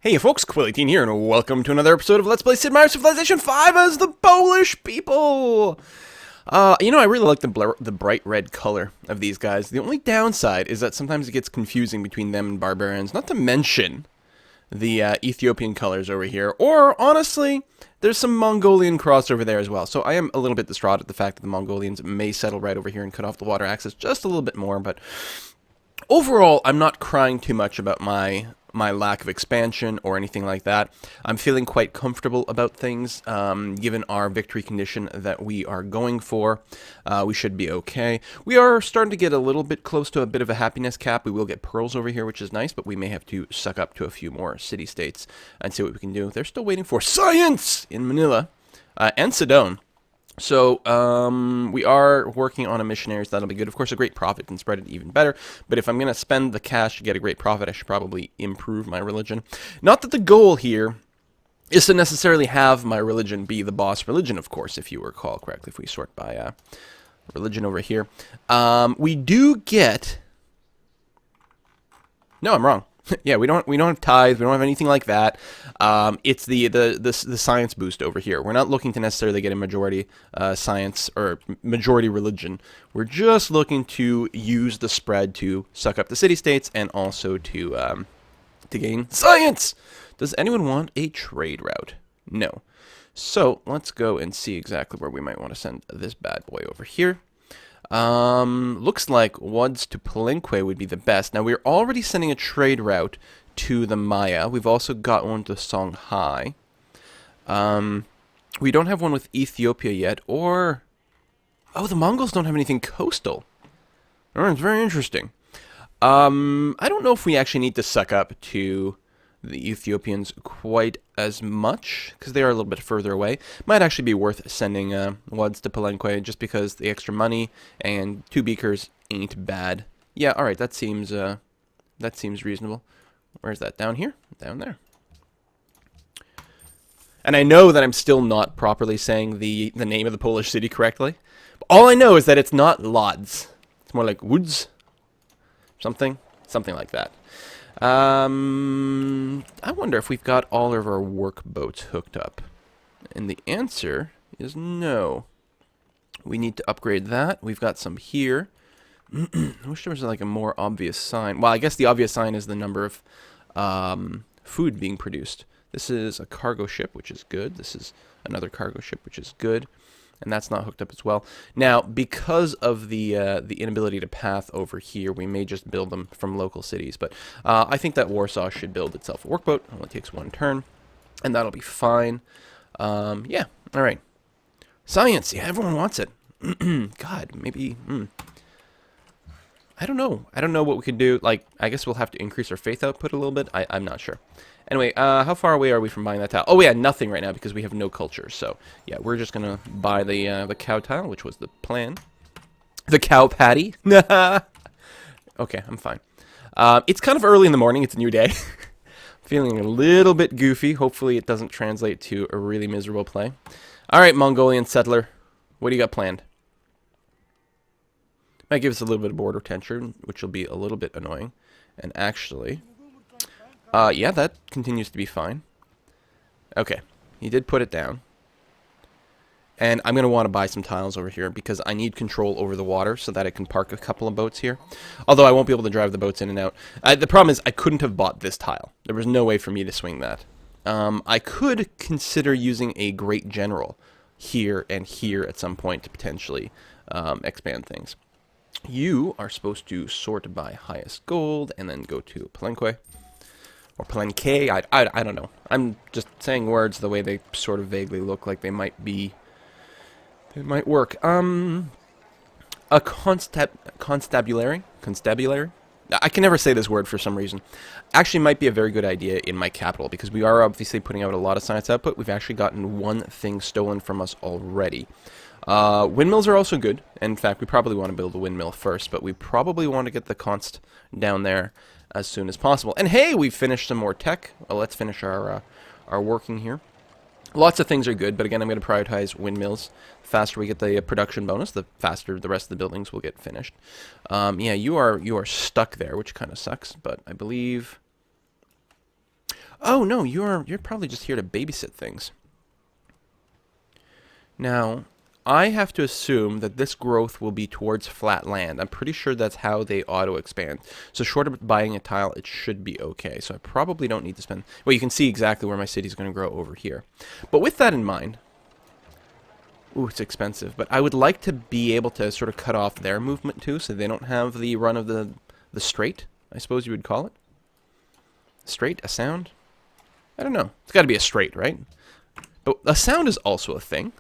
Hey folks, Quilly18 here, and welcome to another episode of Let's Play Sid Meier's Civilization 5 as the Polish people! I really like the bright red color of these guys. The only downside is that sometimes it gets confusing between them and barbarians, not to mention the Ethiopian colors over here, or, honestly, there's some Mongolian cross over there as well. So I am a little bit distraught at the fact that the Mongolians may settle right over here and cut off the water access just a little bit more, but overall, I'm not crying too much about my lack of expansion or anything like that. I'm feeling quite comfortable about things, given our victory condition that we are going for. We should be okay. We are starting to get a little bit close to a bit of a happiness cap. We will get pearls over here, which is nice, but we may have to suck up to a few more city-states and see what we can do. They're still waiting for science in Manila and Sedone. So, we are working on a missionaries. That'll be good. Of course, a great profit can spread it even better. But if I'm going to spend the cash to get a great profit, I should probably improve my religion. Not that the goal here is to necessarily have my religion be the boss religion, of course, if you recall correctly, if we sort by religion over here. We do get... No, I'm wrong. Yeah, we don't have tithes, we don't have anything like that. It's the science boost over here. We're not looking to necessarily get a majority science or majority religion. We're just looking to use the spread to suck up the city-states and also to gain science. Does anyone want a trade route? No. So let's go and see exactly where we might want to send this bad boy over here. Looks like Wads to Palenque would be the best. Now, we're already sending a trade route to the Maya. We've also got one to Songhai. We don't have one with Ethiopia yet, or... Oh, the Mongols don't have anything coastal. Oh, it's very interesting. I don't know if we actually need to suck up to the Ethiopians quite as much, because they are a little bit further away. Might actually be worth sending Wads to Palenque, just because the extra money and 2 beakers ain't bad. Yeah, alright, that seems reasonable. Where's that? Down here? Down there. And I know that I'm still not properly saying the name of the Polish city correctly. But all I know is that it's not Lodz. It's more like Woods. Something like that. I wonder if we've got all of our work boats hooked up. And the answer is no. We need to upgrade that. We've got some here. I wish there was like a more obvious sign. Well, I guess the obvious sign is the number of food being produced. This is a cargo ship, which is good. This is another cargo ship, which is good. And that's not hooked up as well. Now, because of the inability to path over here, we may just build them from local cities. But I think that Warsaw should build itself a workboat. It only takes 1 turn, and that'll be fine. Yeah, all right. Science, yeah, everyone wants it. God, maybe... I don't know. I don't know what we could do. Like, I guess we'll have to increase our faith output a little bit. I'm not sure. Anyway, how far away are we from buying that tile? Oh, yeah, nothing right now because we have no culture. So, yeah, we're just going to buy the cow tile, which was the plan. The cow patty. Okay, I'm fine. It's kind of early in the morning. It's a new day. Feeling a little bit goofy. Hopefully it doesn't translate to a really miserable play. All right, Mongolian settler. What do you got planned? Might give us a little bit of border tension, which will be a little bit annoying. And actually... yeah, that continues to be fine. Okay, he did put it down. And I'm going to want to buy some tiles over here because I need control over the water so that I can park a couple of boats here. Although I won't be able to drive the boats in and out. The problem is I couldn't have bought this tile. There was no way for me to swing that. I could consider using a great general here and here at some point to potentially expand things. You are supposed to sort by highest gold and then go to Palenque. Or Palenque, I don't know. I'm just saying words the way they sort of vaguely look like they might be... They might work. A constabulary? Constabulary? I can never say this word for some reason. Actually might be a very good idea in my capital, because we are obviously putting out a lot of science output. We've actually gotten 1 thing stolen from us already. Windmills are also good. In fact, we probably want to build a windmill first, but we probably want to get the const down there as soon as possible. And hey, we've finished some more tech. Well, let's finish our working here. Lots of things are good, but again, I'm going to prioritize windmills. The faster we get the production bonus, the faster the rest of the buildings will get finished. Yeah, you are stuck there, which kind of sucks, but I believe... Oh, no, you're probably just here to babysit things. Now, I have to assume that this growth will be towards flat land. I'm pretty sure that's how they auto-expand. So short of buying a tile, it should be okay. So I probably don't need to spend... Well, you can see exactly where my city's going to grow over here. But with that in mind... Ooh, it's expensive. But I would like to be able to sort of cut off their movement too, so they don't have the run of the strait, I suppose you would call it. Strait? A sound? I don't know. It's got to be a strait, right? But a sound is also a thing.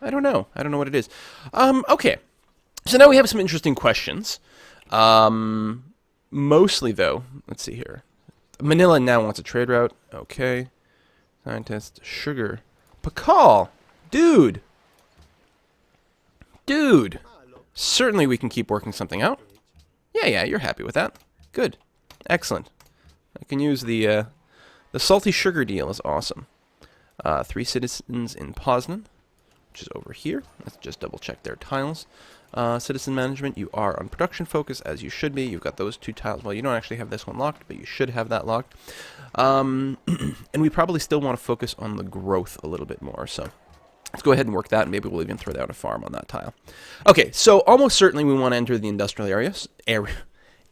I don't know. I don't know what it is. Okay. So now we have some interesting questions. Mostly, though, let's see here. Manila now wants a trade route. Okay. Scientist. Sugar. Pakal. Dude. Dude. Certainly we can keep working something out. Yeah, you're happy with that. Good. Excellent. I can use the salty sugar deal is awesome. 3 citizens in Poznan, which is over here. Let's just double check their tiles. Citizen management, you are on production focus, as you should be. You've got those 2 tiles. Well, you don't actually have this one locked, but you should have that locked. And we probably still want to focus on the growth a little bit more, so let's go ahead and work that, and maybe we'll even throw down a farm on that tile. Okay, so almost certainly we want to enter the industrial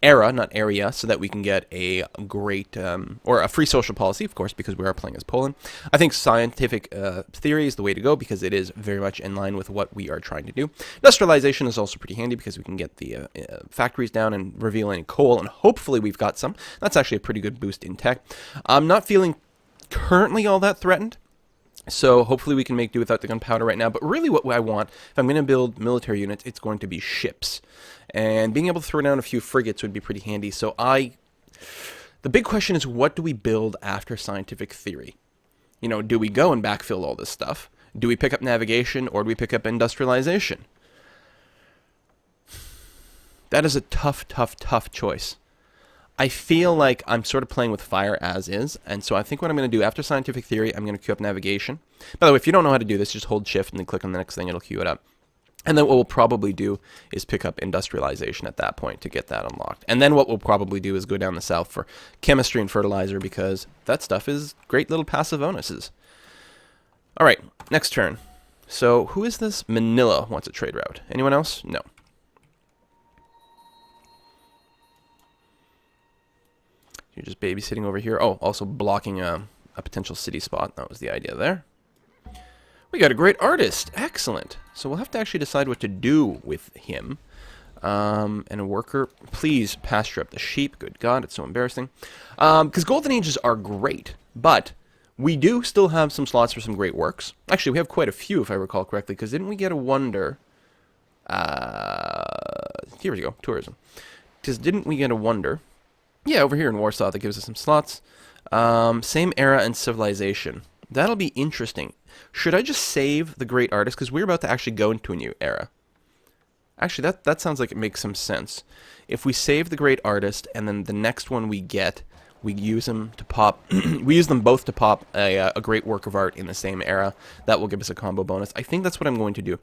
era, not area, so that we can get a great, or a free social policy, of course, because we are playing as Poland. I think scientific theory is the way to go, because it is very much in line with what we are trying to do. Industrialization is also pretty handy, because we can get the factories down and reveal any coal, and hopefully we've got some. That's actually a pretty good boost in tech. I'm not feeling currently all that threatened, so hopefully we can make do without the gunpowder right now. But really what I want, if I'm going to build military units, it's going to be ships. And being able to throw down a few frigates would be pretty handy. So the big question is, what do we build after scientific theory? You know, do we go and backfill all this stuff? Do we pick up navigation, or do we pick up industrialization? That is a tough choice. I feel like I'm sort of playing with fire as is, and so I think what I'm going to do after scientific theory, I'm going to queue up navigation. By the way, if you don't know how to do this, just hold shift and then click on the next thing, it'll queue it up. And then what we'll probably do is pick up industrialization at that point to get that unlocked. And then what we'll probably do is go down the south for chemistry and fertilizer, because that stuff is great little passive bonuses. All right, next turn. So who is this? Manila wants a trade route. Anyone else? No. You're just babysitting over here. Oh, also blocking a potential city spot. That was the idea there. We got a great artist. Excellent. So we'll have to actually decide what to do with him. And a worker. Please pasture up the sheep. Good God, it's so embarrassing. Because golden ages are great, but we do still have some slots for some great works. Actually, we have quite a few, if I recall correctly, because didn't we get a wonder? Here we go, tourism. Because didn't we get a wonder? Yeah, over here in Warsaw, that gives us some slots. Same era and civilization. That'll be interesting. Should I just save the great artist? Because we're about to actually go into a new era. Actually, that sounds like it makes some sense. If we save the great artist, and then the next one we get, we use them to pop... we use them both to pop a great work of art in the same era. That will give us a combo bonus. I think that's what I'm going to do.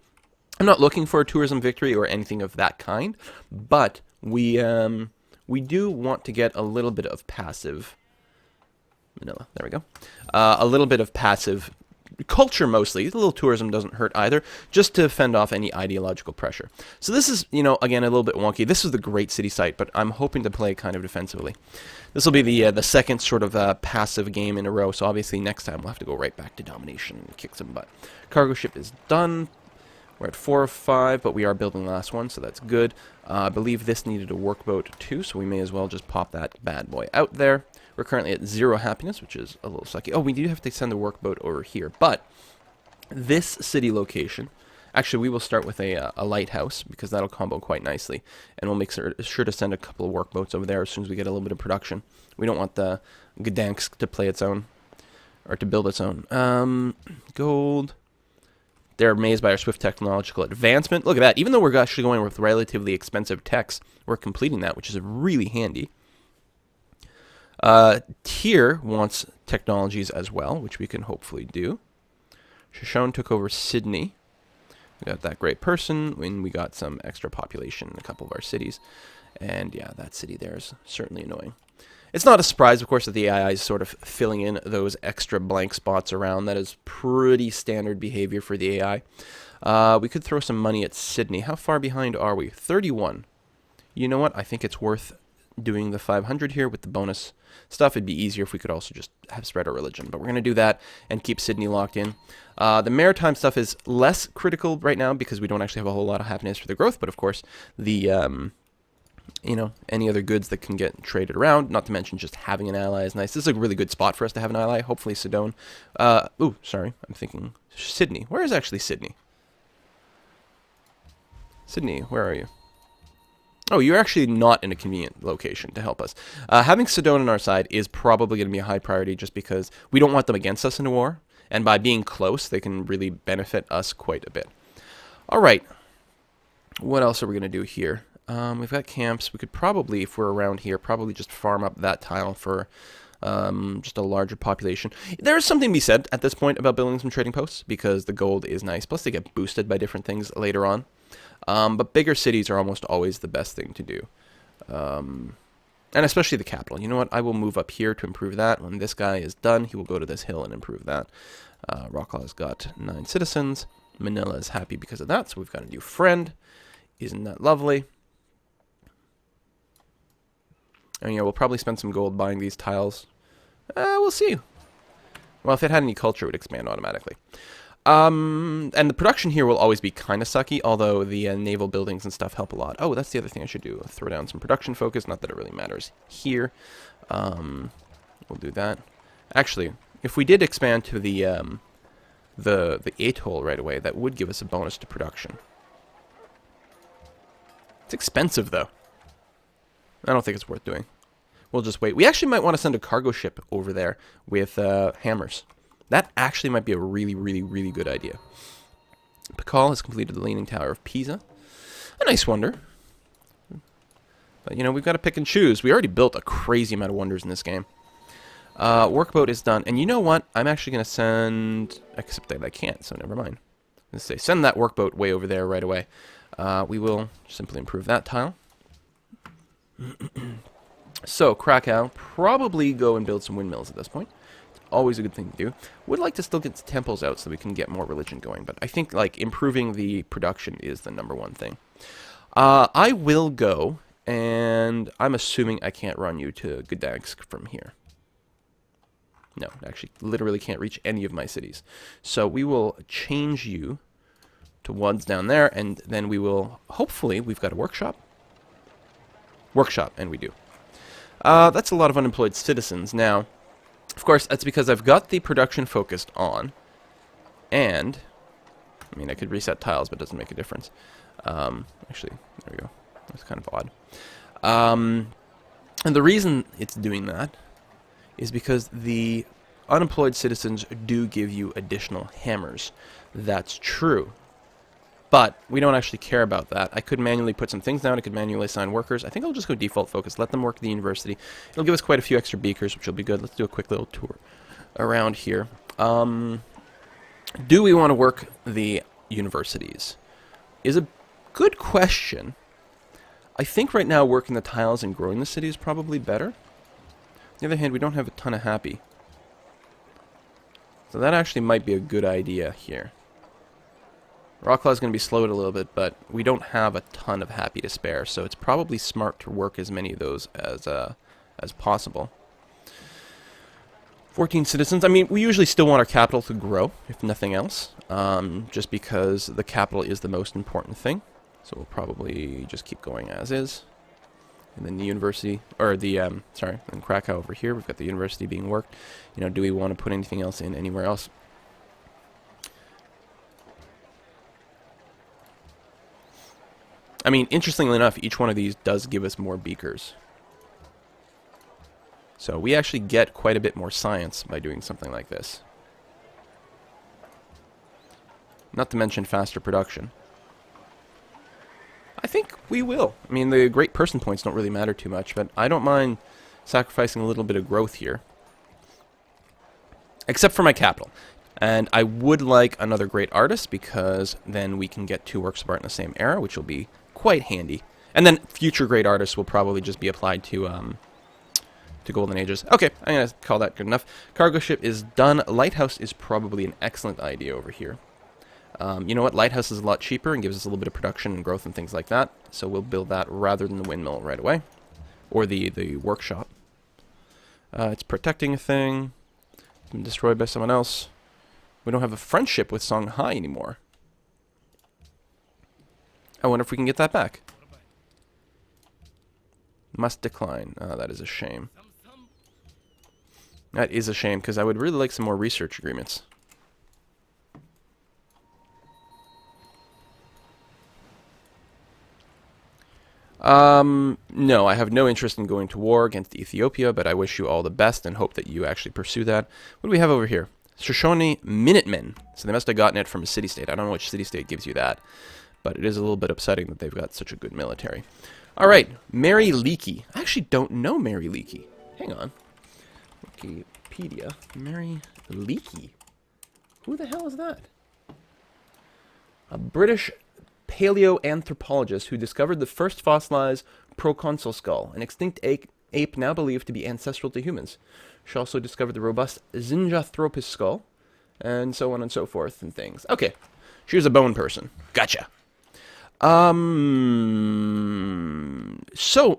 I'm not looking for a tourism victory or anything of that kind, but we do want to get a little bit of passive... Manila, there we go. A little bit of passive culture mostly. A little tourism doesn't hurt either, just to fend off any ideological pressure. So this is, you know, again, a little bit wonky. This is the great city site, but I'm hoping to play kind of defensively. This will be the second sort of passive game in a row, so obviously next time we'll have to go right back to domination and kick some butt. Cargo ship is done. We're at 4 of 5, but we are building the last one, so that's good. I believe this needed a workboat too, so we may as well just pop that bad boy out there. We're currently at 0 happiness, which is a little sucky. Oh, we do have to send a workboat over here, but this city location, actually we will start with a lighthouse, because that'll combo quite nicely, and we'll make sure to send a couple of workboats over there as soon as we get a little bit of production. We don't want the Gdansk to play its own, or to build its own. Gold. They're amazed by our swift technological advancement. Look at that. Even though we're actually going with relatively expensive techs, we're completing that, which is really handy. Tier wants technologies as well, which we can hopefully do. Shoshone took over Sydney. We got that great person, and we got some extra population in a couple of our cities. And yeah, that city there is certainly annoying. It's not a surprise, of course, that the AI is sort of filling in those extra blank spots around. That is pretty standard behavior for the AI. We could throw some money at Sydney. How far behind are we? 31. You know what? I think it's worth doing the 500 here with the bonus stuff. It'd be easier if we could also just have spread our religion. But we're going to do that and keep Sydney locked in. The maritime stuff is less critical right now because we don't actually have a whole lot of happiness for the growth. But of course, the any other goods that can get traded around, not to mention just having an ally is nice. This is a really good spot for us to have an ally. Hopefully Sedone. Sorry. I'm thinking Sydney. Where is actually Sydney? Sydney, where are you? Oh, you're actually not in a convenient location to help us. Having Sedone on our side is probably going to be a high priority just because we don't want them against us in a war. And by being close, they can really benefit us quite a bit. All right. What else are we going to do here? We've got camps. We could probably, if we're around here, probably just farm up that tile for just a larger population. There is something to be said at this point about building some trading posts because the gold is nice. Plus, they get boosted by different things later on. But bigger cities are almost always the best thing to do. And especially the capital. You know what? I will move up here to improve that. When this guy is done, he will go to this hill and improve that. Rocklaw's got 9 citizens. Manila is happy because of that, so we've got a new friend. Isn't that lovely? And yeah, we'll probably spend some gold buying these tiles. We'll see. Well, if it had any culture, it would expand automatically. And the production here will always be kind of sucky, although the naval buildings and stuff help a lot. Oh, that's the other thing I should do. Throw down some production focus. Not that it really matters here. We'll do that. Actually, if we did expand to the atoll right away, that would give us a bonus to production. It's expensive, though. I don't think it's worth doing. We'll just wait. We actually might want to send a cargo ship over there with hammers. That actually might be a really, really, really good idea. Pakal has completed the Leaning Tower of Pisa. A nice wonder. But, you know, we've got to pick and choose. We already built a crazy amount of wonders in this game. Workboat is done. And you know what? I'm actually going to send... Except that I can't, so never mind. Let's say send that workboat way over there right away. We will simply improve that tile. So, Krakow, probably go and build some windmills at this point. Always a good thing to do. Would like to still get the temples out so we can get more religion going, but I think like improving the production is the #1 thing. I will go, and I'm assuming I can't run you to Gdansk from here. No, actually, literally can't reach any of my cities. So we will change you to ones down there, and then we will, hopefully, we've got a workshop. Workshop, and we do. That's a lot of unemployed citizens. Now, of course, that's because I've got the production focused on, and, I mean, I could reset tiles, but it doesn't make a difference. Actually, there we go. That's kind of odd. And the reason it's doing that is because the unemployed citizens do give you additional hammers. That's true. But we don't actually care about that. I could manually put some things down. I could manually assign workers. I think I'll just go default focus. Let them work at the university. It'll give us quite a few extra beakers, which will be good. Let's do a quick little tour around here. Do we want to work the universities? Is a good question. I think right now working the tiles and growing the city is probably better. On the other hand, we don't have a ton of happy. So that actually might be a good idea here. Rocklaw is going to be slowed a little bit, but we don't have a ton of happy to spare, so it's probably smart to work as many of those as possible. 14 citizens. I mean, we usually still want our capital to grow, if nothing else, just because the capital is the most important thing. So we'll probably just keep going as is. And then the university, or the, in Krakow over here, we've got the university being worked. You know, do we want to put anything else in anywhere else? I mean, interestingly enough, each one of these does give us more beakers. So we actually get quite a bit more science by doing something like this. Not to mention faster production. I think we will. I mean, the great person points don't really matter too much, but I don't mind sacrificing a little bit of growth here. Except for my capital. And I would like another great artist, because then we can get 2 works of art in the same era, which will be quite handy. And then future great artists will probably just be applied to to golden ages. Okay, I'm going to call that good enough. Cargo ship is done. Lighthouse is probably an excellent idea over here. You know what? Lighthouse is a lot cheaper and gives us a little bit of production and growth and things like that. So we'll build that rather than the windmill right away. Or the workshop. It's protecting a thing. It's been destroyed by someone else. We don't have a friendship with Songhai anymore. I wonder if we can get that back. Must decline. Oh, that is a shame. That is a shame, because I would really like some more research agreements. No, I have no interest in going to war against Ethiopia, but I wish you all the best and hope that you actually pursue that. What do we have over here? Shoshone Minutemen. So they must have gotten it from a city-state. I don't know which city-state gives you that, but it is a little bit upsetting that they've got such a good military. All right, Mary Leakey. I actually don't know Mary Leakey. Hang on. Wikipedia. Mary Leakey. Who the hell is that? A British paleoanthropologist who discovered the first fossilized proconsul skull, an extinct ape now believed to be ancestral to humans. She also discovered the robust Zinjanthropus skull, and so on and so forth and things. Okay, she was a bone person. Gotcha. So,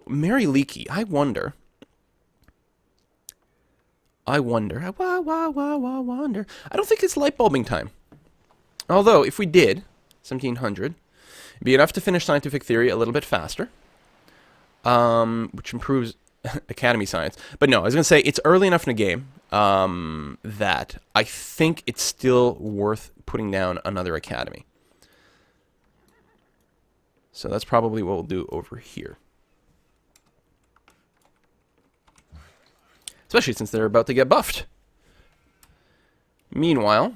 Mary Leakey, I wonder. I wonder. I don't think it's light bulbing time. Although, if we did, 1700, it'd be enough to finish scientific theory a little bit faster, which improves academy science. But no, I was going to say, it's early enough in the game that I think it's still worth putting down another academy. So that's probably what we'll do over here. Especially since they're about to get buffed. Meanwhile,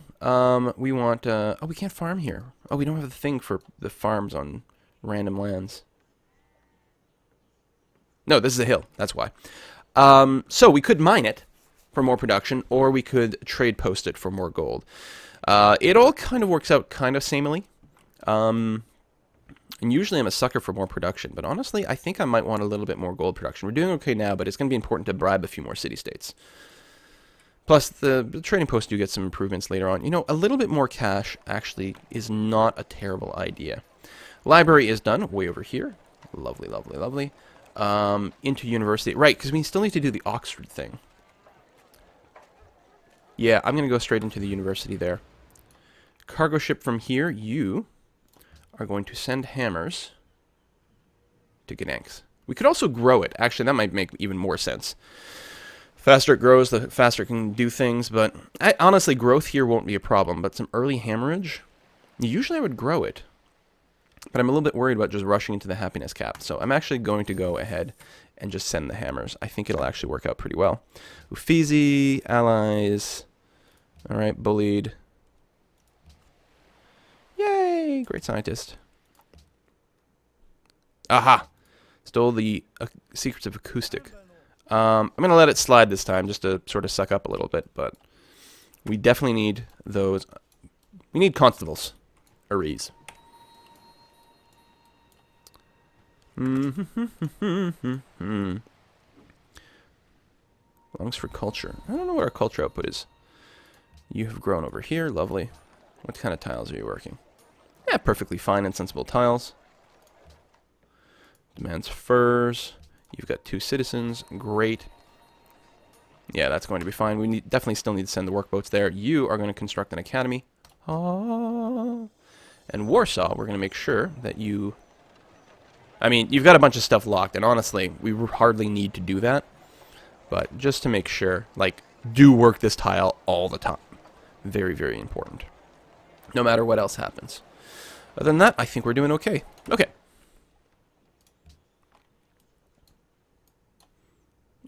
we want... oh, we can't farm here. Oh, we don't have the thing for the farms on random lands. No, this is a hill. That's why. So we could mine it for more production, or we could trade post it for more gold. It all kind of works out kind of samely. And usually I'm a sucker for more production, but honestly, I think I might want a little bit more gold production. We're doing okay now, but it's going to be important to bribe a few more city-states. Plus, the trading posts do get some improvements later on. You know, a little bit more cash actually is not a terrible idea. Library is done, way over here. Lovely, lovely, lovely. Into university. Right, because we still need to do the Oxford thing. Yeah, I'm going to go straight into the university there. Cargo ship from here, you are going to send hammers to Gdansk. We could also grow it. Actually, that might make even more sense. Faster it grows, the faster it can do things, but honestly, growth here won't be a problem, but some early hammerage, usually I would grow it, but I'm a little bit worried about just rushing into the happiness cap, so I'm actually going to go ahead and just send the hammers. I think it'll actually work out pretty well. Uffizi, allies, alright, bullied. Yay, great scientist. Aha! Stole the secrets of acoustic. I'm going to let it slide this time just to sort of suck up a little bit, but we definitely need those. We need constables. Aries. Longs for culture. I don't know what our culture output is. You have grown over here. Lovely. What kind of tiles are you working? Yeah, perfectly fine and sensible tiles. Demands furs. You've got 2 citizens. Great. Yeah, that's going to be fine. We definitely still need to send the workboats there. You are going to construct an academy. And Warsaw, we're going to make sure that you... I mean, you've got a bunch of stuff locked, and honestly, we hardly need to do that. But just to make sure, like, do work this tile all the time. Very, very important. No matter what else happens. Other than that, I think we're doing okay. Okay.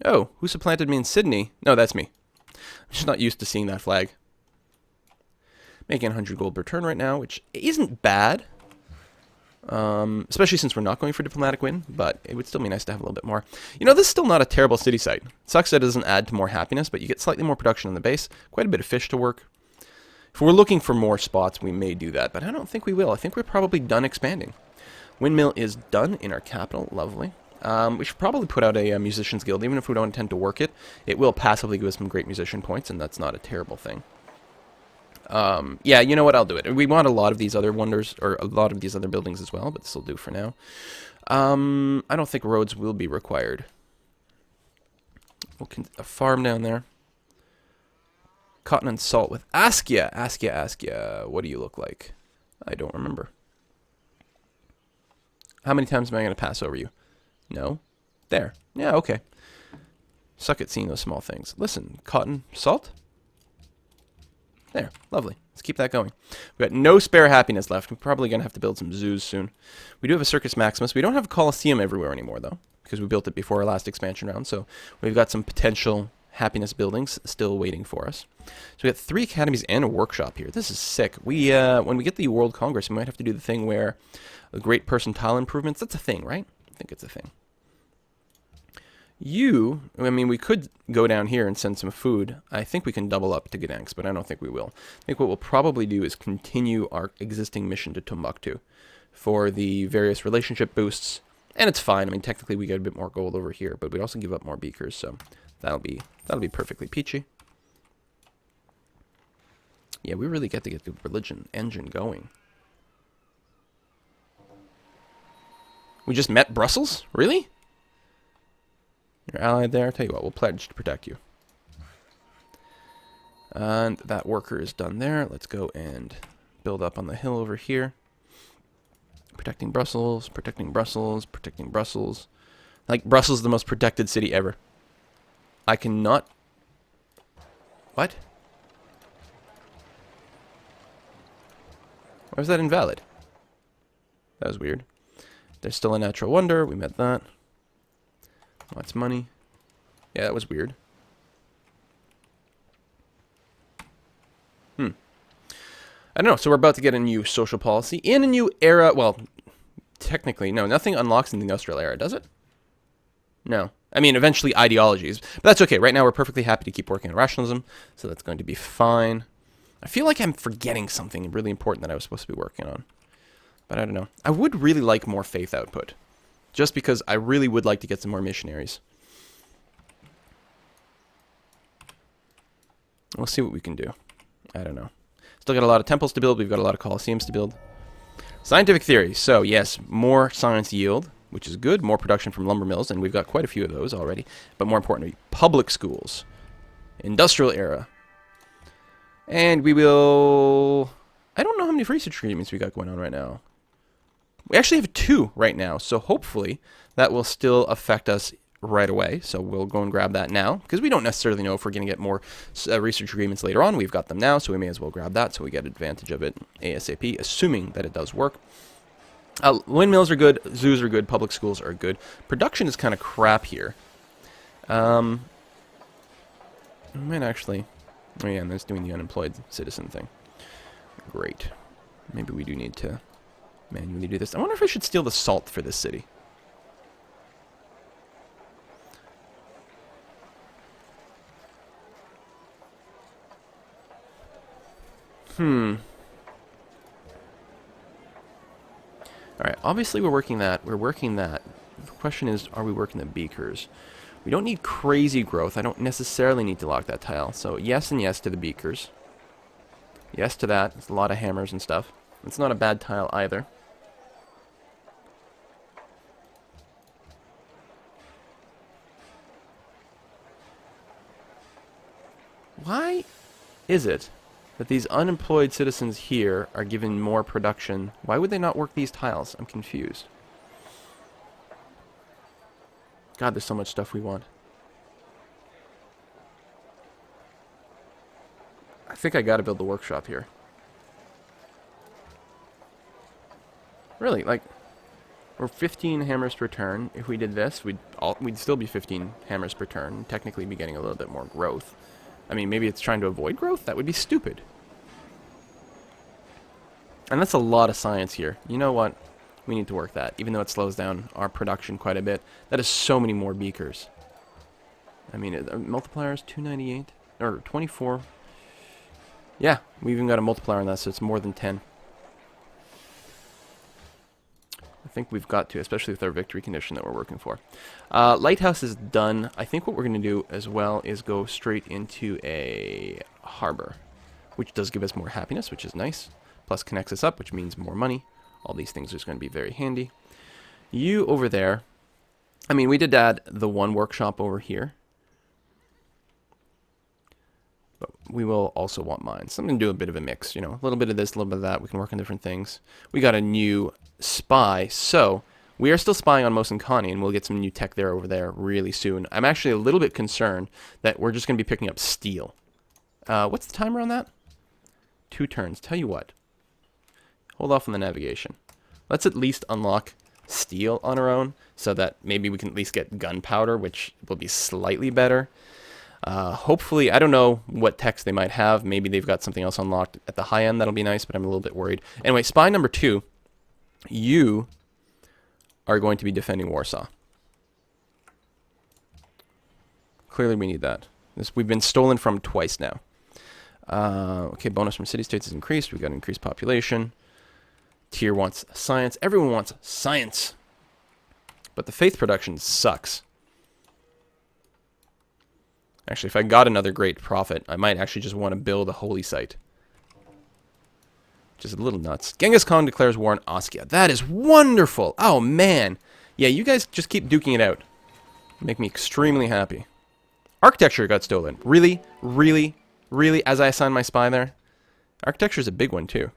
Oh, who supplanted me in Sydney? No, that's me. I'm just not used to seeing that flag. Making 100 gold per turn right now, which isn't bad. Especially since we're not going for diplomatic win, but it would still be nice to have a little bit more. You know, this is still not a terrible city site. Sucks that it doesn't add to more happiness, but you get slightly more production on the base. Quite a bit of fish to work. If we're looking for more spots, we may do that, but I don't think we will. I think we're probably done expanding. Windmill is done in our capital. Lovely. We should probably put out a musician's guild, even if we don't intend to work it. It will passively give us some great musician points, and that's not a terrible thing. Yeah, you know what? I'll do it. We want a lot of these other wonders, or a lot of these other buildings as well, but this will do for now. I don't think roads will be required. A farm down there. Cotton and salt with Askia. Askia. What do you look like? I don't remember. How many times am I going to pass over you? No. There. Yeah, okay. Suck at seeing those small things. Listen, cotton, salt. There. Lovely. Let's keep that going. We've got no spare happiness left. We're probably going to have to build some zoos soon. We do have a Circus Maximus. We don't have a Colosseum everywhere anymore, though, because we built it before our last expansion round. So we've got some potential happiness buildings still waiting for us. So we got 3 academies and a workshop here. This is sick. We when we get the World Congress, we might have to do the thing where the great percentile improvements. That's a thing, right? I think it's a thing. I mean, we could go down here and send some food. I think we can double up to Gdansk, but I don't think we will. I think what we'll probably do is continue our existing mission to Timbuktu for the various relationship boosts. And it's fine. I mean, technically we get a bit more gold over here, but we'd also give up more beakers, so that'll be perfectly peachy. Yeah, we really get to get the religion engine going. We just met Brussels? Really? You're allied there. Tell you what, we'll pledge to protect you. And that worker is done there. Let's go and build up on the hill over here. Protecting Brussels, protecting Brussels, protecting Brussels. Like, Brussels is the most protected city ever. I cannot... What? Why was that invalid? That was weird. There's still a natural wonder. We met that. Lots of money. Yeah, that was weird. I don't know. So we're about to get a new social policy in a new era. Well, technically, no. Nothing unlocks in the industrial era, does it? No. I mean, eventually ideologies. But that's okay. Right now, we're perfectly happy to keep working on rationalism. So that's going to be fine. I feel like I'm forgetting something really important that I was supposed to be working on. But I don't know. I would really like more faith output. Just because I really would like to get some more missionaries. We'll see what we can do. I don't know. Still got a lot of temples to build. We've got a lot of colosseums to build. Scientific theory. So, yes, more science yield, which is good. More production from lumber mills, and we've got quite a few of those already. But more importantly, public schools. Industrial era. And we will... I don't know how many research agreements we got going on right now. We actually have 2 right now, so hopefully that will still affect us right away. So we'll go and grab that now, because we don't necessarily know if we're going to get more research agreements later on. We've got them now, so we may as well grab that so we get advantage of it ASAP, assuming that it does work. Windmills are good, zoos are good, public schools are good. Production is kind of crap here. I might actually... Oh yeah, and that's doing the unemployed citizen thing. Great. Maybe we do need to manually do this. I wonder if I should steal the salt for this city. Alright, obviously we're working that. We're working that. The question is, are we working the beakers? We don't need crazy growth. I don't necessarily need to lock that tile. So yes and yes to the beakers. Yes to that. It's a lot of hammers and stuff. It's not a bad tile either. Why is it that these unemployed citizens here are given more production? Why would they not work these tiles? I'm confused. God, there's so much stuff we want. I think I gotta build the workshop here. Really, like, we're 15 hammers per turn. If we did this, we'd still be 15 hammers per turn. Technically be getting a little bit more growth. I mean, maybe it's trying to avoid growth? That would be stupid. And that's a lot of science here. You know what? We need to work that, even though it slows down our production quite a bit. That is so many more beakers. I mean, multiplier is 298, or 24. Yeah, we even got a multiplier on that, so it's more than 10. think we've got to, especially with our victory condition that we're working for. Lighthouse is done. I think what we're going to do as well is go straight into a harbor, which does give us more happiness, which is nice. Plus connects us up, which means more money. All these things are going to be very handy. You over there. I mean, we did add the one workshop over here. But we will also want mines. I'm going to do a bit of a mix, you know, a little bit of this, a little bit of that. We can work on different things. We got a new spy, so we are still spying on Mos and Connie, and we'll get some new tech there over there really soon. I'm actually a little bit concerned that we're just going to be picking up steel. What's the timer on that? 2 turns. Tell you what. Hold off on the navigation. Let's at least unlock steel on our own, so that maybe we can at least get gunpowder, which will be slightly better. Hopefully, I don't know what techs they might have. Maybe they've got something else unlocked at the high end. That'll be nice, but I'm a little bit worried. Anyway, spy number 2, you are going to be defending Warsaw. Clearly, we need that. We've been stolen from twice now. Okay, bonus from city-states is increased. We've got increased population. Tier wants science. Everyone wants science. But the faith production sucks. Actually, if I got another great prophet, I might actually just want to build a holy site. Which is a little nuts. Genghis Khan declares war on Oskia. That is wonderful. Oh, man. Yeah, you guys just keep duking it out. Make me extremely happy. Architecture got stolen. Really? Really? Really? As I assign my spy there? Architecture is a big one, too.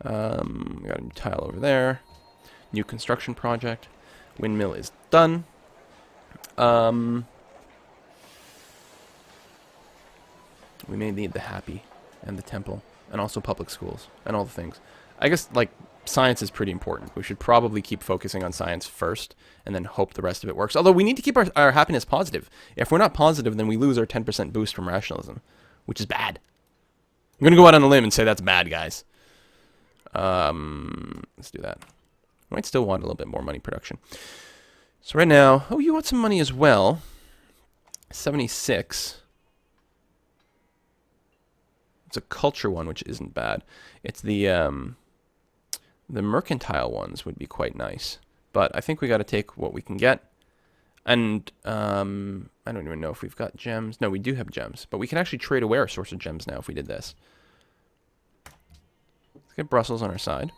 We got a new tile over there. New construction project. Windmill is done. We may need the happy and the temple and also public schools and all the things. I guess, like, science is pretty important. We should probably keep focusing on science first and then hope the rest of it works. Although we need to keep our happiness positive. If we're not positive, then we lose our 10% boost from rationalism, which is bad. I'm going to go out on a limb and say that's bad, guys. Let's do that. I might still want a little bit more money production. So right now, oh, you want some money as well. 76. It's a culture one, which isn't bad. It's the mercantile ones would be quite nice. But I think we got to take what we can get. And I don't even know if we've got gems. No, we do have gems. But we can actually trade away our source of gems now if we did this. Let's get Brussels on our side.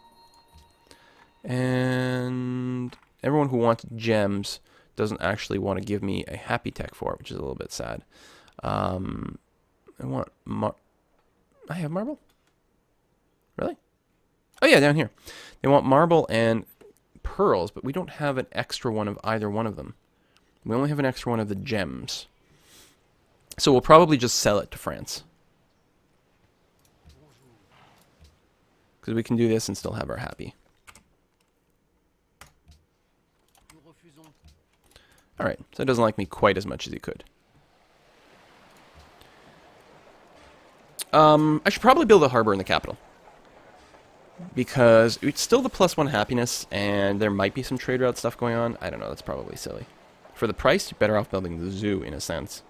And everyone who wants gems doesn't actually want to give me a happy tech for it, which is a little bit sad. I want... I have marble? Really? Oh yeah, down here. They want marble and pearls, but we don't have an extra one of either one of them. We only have an extra one of the gems. So we'll probably just sell it to France. Because we can do this and still have our happy. Alright, so it doesn't like me quite as much as he could. I should probably build a harbor in the capital. Because it's still the +1 happiness, and there might be some trade route stuff going on. I don't know, that's probably silly. For the price, you're better off building the zoo, in a sense.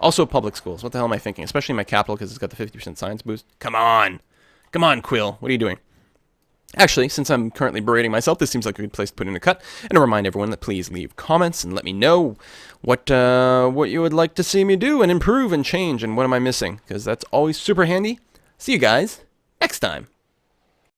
Also, public schools. What the hell am I thinking? Especially in my capital, because it's got the 50% science boost. Come on! Come on, Quill. What are you doing? Actually, since I'm currently berating myself, this seems like a good place to put in a cut. And to remind everyone that please leave comments and let me know what you would like to see me do and improve and change and what am I missing. Because that's always super handy. See you guys next time.